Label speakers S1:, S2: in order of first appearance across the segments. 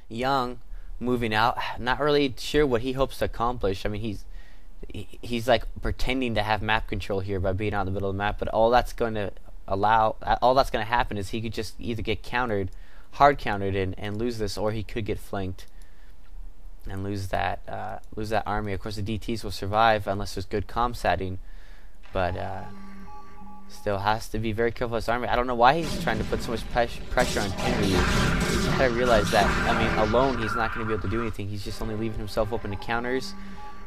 S1: Young moving out, not really sure what he hopes to accomplish. I mean, he's like pretending to have map control here by being out in the middle of the map, but all that's going to happen is he could just either get countered, hard countered, and lose this, or he could get flanked and lose that army. Of course, the DTs will survive unless there's good comm setting, but still has to be very careful with his army. I don't know why he's trying to put so much pressure on Tenryu. He's got to realize that, I mean, alone he's not going to be able to do anything. He's just only leaving himself open to counters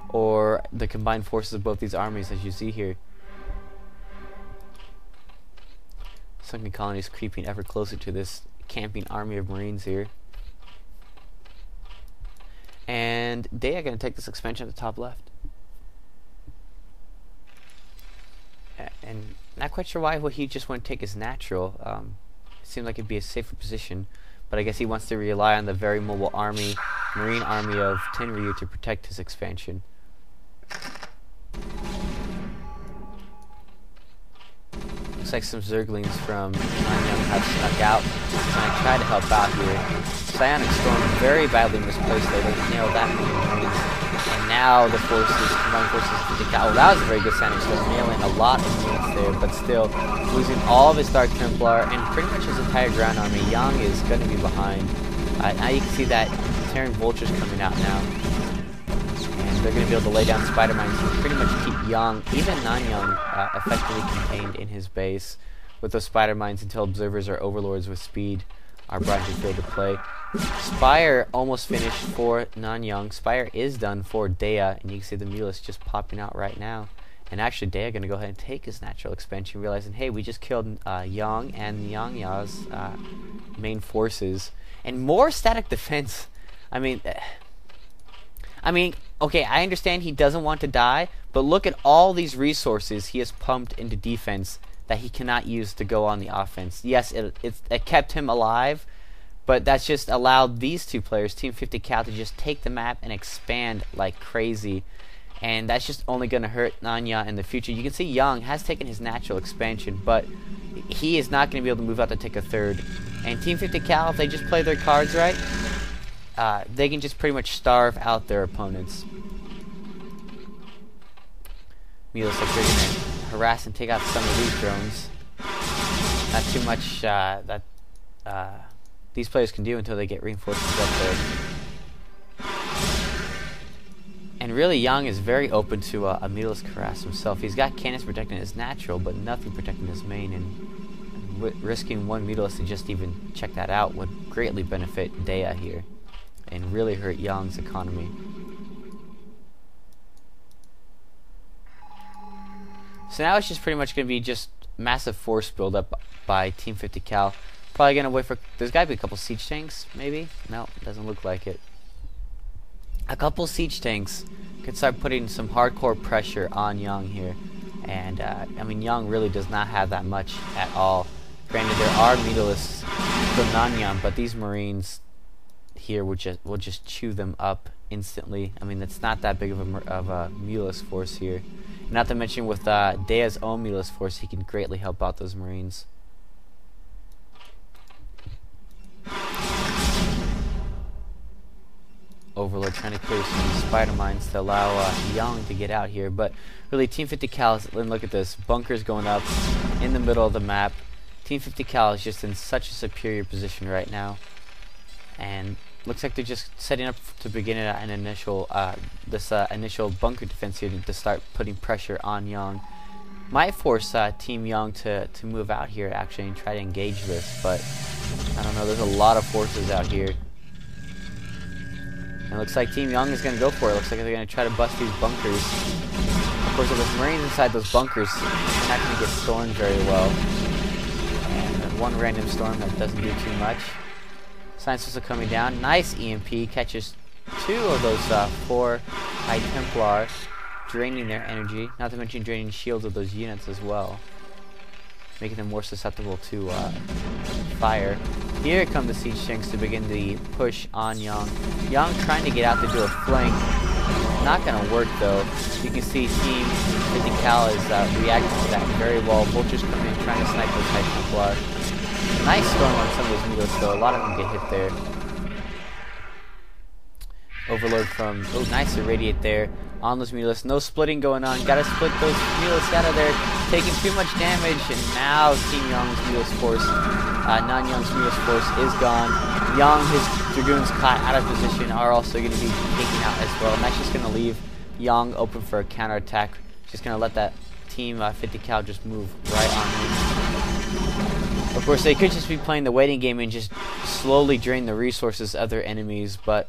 S1: or the combined forces of both these armies, as you see here. Sunken colonies creeping ever closer to this camping army of Marines here. And Dea going to take this expansion at the top left. And not quite sure why he just wouldn't take his natural. It seemed like it'd be a safer position, but I guess he wants to rely on the very mobile Marine army of Tenryu to protect his expansion. Looks like some Zerglings from Nyana have snuck out and try to help out here. Psionic Storm very badly misplaced there. They nailed that many Marines. And now the combined forces of the Cal. Well, that was a very good Psionic Storm, nailing a lot of units there, but still losing all of his Dark Templar and pretty much his entire ground army. Yang is going to be behind. Now you can see that Terran Vultures coming out now. And they're going to be able to lay down Spider Mines and pretty much keep Yang, even non-Yang, effectively contained in his base with those Spider Mines until Observers or Overlords with speed are brought into field to play. Spire almost finished for non-Yang. Spire is done for Dea, and you can see the Mulus just popping out right now. And actually, Dea going to go ahead and take his natural expansion, realizing, hey, we just killed Yang and Yang Ya's main forces. And more static defense. I mean, okay, I understand he doesn't want to die, but look at all these resources he has pumped into defense that he cannot use to go on the offense. Yes, it kept him alive, but that's just allowed these two players, Team 50 Cal, to just take the map and expand like crazy. And that's just only going to hurt Nyana in the future. You can see Young has taken his natural expansion, but he is not going to be able to move out to take a third. And Team 50 Cal, if they just play their cards right, they can just pretty much starve out their opponents. Mulus like they're going to harass and take out some of these drones. Not too much that these players can do until they get reinforcements up there. And really, Yang is very open to a Mulus harass himself. He's got cannons protecting his natural, but nothing protecting his main. And risking one Mulus to just even check that out would greatly benefit Dea here and really hurt Yang's economy. So now it's just pretty much going to be just massive force buildup by Team 50 Cal. Probably going to wait for... There's got to be a couple siege tanks, maybe? No, doesn't look like it. A couple siege tanks could start putting some hardcore pressure on Yang here. And, I mean, Yang really does not have that much at all. Granted, there are Mulus from non-Yang, but these Marines here will just chew them up instantly. I mean, it's not that big of a Mulus force here. Not to mention with Dea's own Mulus force, he can greatly help out those Marines. Overlord trying to clear some spider mines to allow Yang to get out here, but really Team 50 Cal, look at this, bunkers going up in the middle of the map. Team 50 Cal is just in such a superior position right now, and looks like they're just setting up to begin an initial initial bunker defense here to start putting pressure on Yang. Might force Team Yang to move out here actually and try to engage this, but I don't know, there's a lot of forces out here. And it looks like Team Yang is going to go for it. Looks like they're going to try to bust these bunkers. Of course, if there's Marines inside those bunkers, they're not going to get stormed very well. And one random storm that doesn't do too much. Science are coming down. Nice EMP. Catches two of those 4 High Templar, draining their energy. Not to mention draining shields of those units as well, making them more susceptible to fire. Here come the siege tanks to begin the push on Yang. Yang trying to get out to do a flank. Not going to work though. You can see Team 50 Cal is reacting to that very well. Vultures coming in trying to snipe those High Templar. Nice storm on some of those Mulus though. A lot of them get hit there. overload from, oh, nice irradiate there on those Mulus. No splitting going on. Gotta split those Mulus out of there, taking too much damage, and now Team Young's Mulus force, non-Young's Mulus force is gone. Young, his Dragoons caught out of position, are also going to be taken out as well, and that's just going to leave Young open for a counterattack. Just going to let that Team 50 Cal just move right on in. Of course, they could just be playing the waiting game and just slowly drain the resources of their enemies, but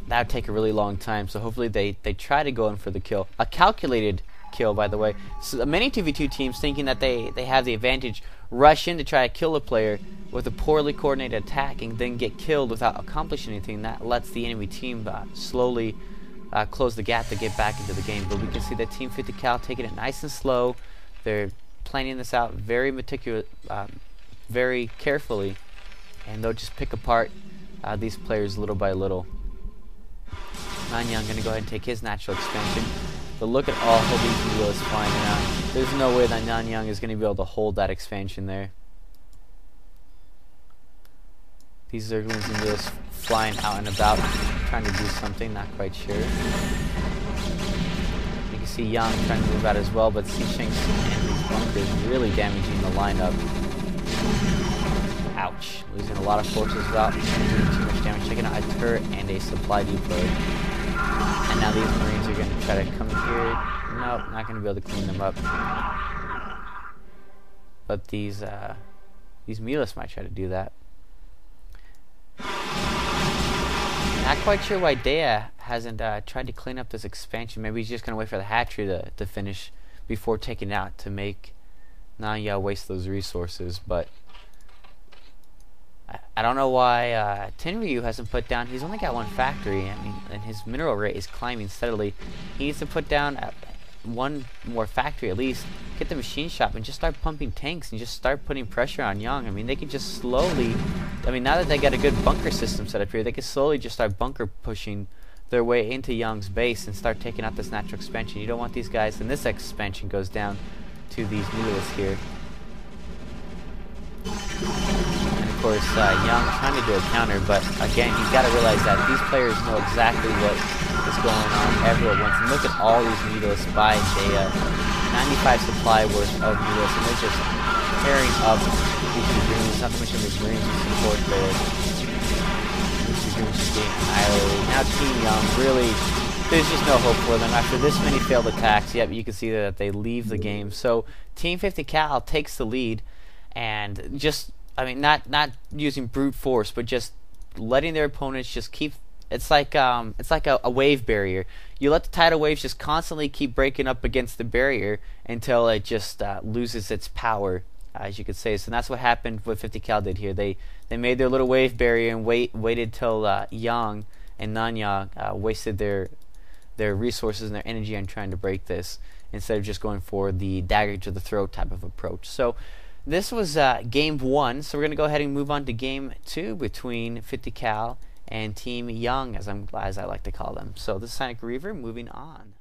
S1: that would take a really long time, so hopefully they try to go in for the kill. A calculated kill, by the way. So many 2v2 teams, thinking that they have the advantage, rush in to try to kill a player with a poorly coordinated attack and then get killed without accomplishing anything. That lets the enemy team slowly close the gap to get back into the game. But we can see that Team 50 Cal taking it nice and slow. They're planning this out very meticulous, very carefully, and they'll just pick apart these players little by little. Nyana going to go ahead and take his natural expansion. But look at all of these Mulus flying around. There's no way that Nyana is going to be able to hold that expansion there. These Zerglings and Mulus flying out and about, trying to do something, not quite sure. You can see Yang trying to move out as well, but Xicheng's and these bunkers really damaging the lineup. Ouch. Losing a lot of forces without doing too much damage. Checking out a turret and a supply depot. And now these Marines are going to try to come in here. Nope, not going to be able to clean them up. But these Mulus might try to do that. Not quite sure why Dea hasn't tried to clean up this expansion. Maybe he's just going to wait for the hatchery to finish before taking it out to make Nyana waste those resources. But I don't know why Tenryu hasn't put down. He's only got one factory. I mean, and his mineral rate is climbing steadily. He needs to put down one more factory at least. Get the machine shop and just start pumping tanks and just start putting pressure on Yang. I mean, they can just slowly. I mean, now that they got a good bunker system set up here, they can slowly just start bunker pushing their way into Yang's base and start taking out this natural expansion. You don't want these guys, and this expansion goes down to these Mulus here. Of course, Young trying to do a counter, but again, you've got to realize that these players know exactly what is going on everywhere at once. And look at all these Mulus by Dea. 95 supply worth of Mulus, and they're just tearing up these Dragoons. Not to mention the Marines to support there. These Dragoons just getting annihilated. Now Team Young, really, there's just no hope for them. After this many failed attacks, yep, you can see that they leave the game. So Team 50 Cal takes the lead, and just, I mean, not using brute force, but just letting their opponents just keep. It's like a wave barrier. You let the tidal waves just constantly keep breaking up against the barrier until it just loses its power, as you could say. So that's what happened. What 50 Cal did here. They made their little wave barrier and waited till Yang and Nyana wasted their resources and their energy on trying to break this, instead of just going for the dagger to the throat type of approach. So this was game 1. So we're going to go ahead and move on to game 2 between 50 Cal and Team Young, as I like to call them. So this is PsyonicReaver, moving on.